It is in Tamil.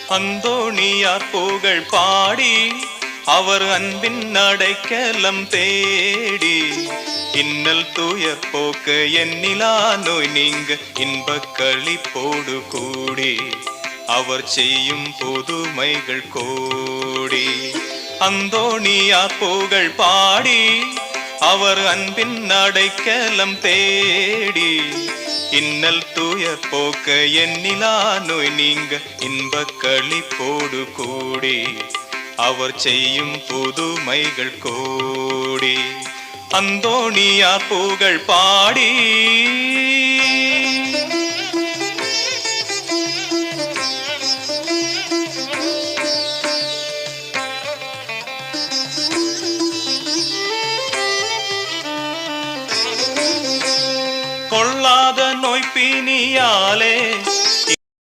அந்தோணியார் புகழ் பாடி அவர் அன்பின் அடைக்கலம் தேடி இன்னல் துயர் போக்க எண்ணிலா நோய் நீங்க இன்பக் களிப்போடு கூடி அவர் செய்யும் புதுமைகள் கோடி. அந்தோணியார் புகழ் பாடி அவர் அன்பின் அடைக்கலம் தேடி இன்னல் துயர் போக்க எண்ணிலா நோய் நீங்க இன்பக் களிப்போடு கூடி அவர் செய்யும் புதுமைகள் கோடி. அந்தோணியார் புகழ் பாடி கொள்ளாத நோய் பிணியாலே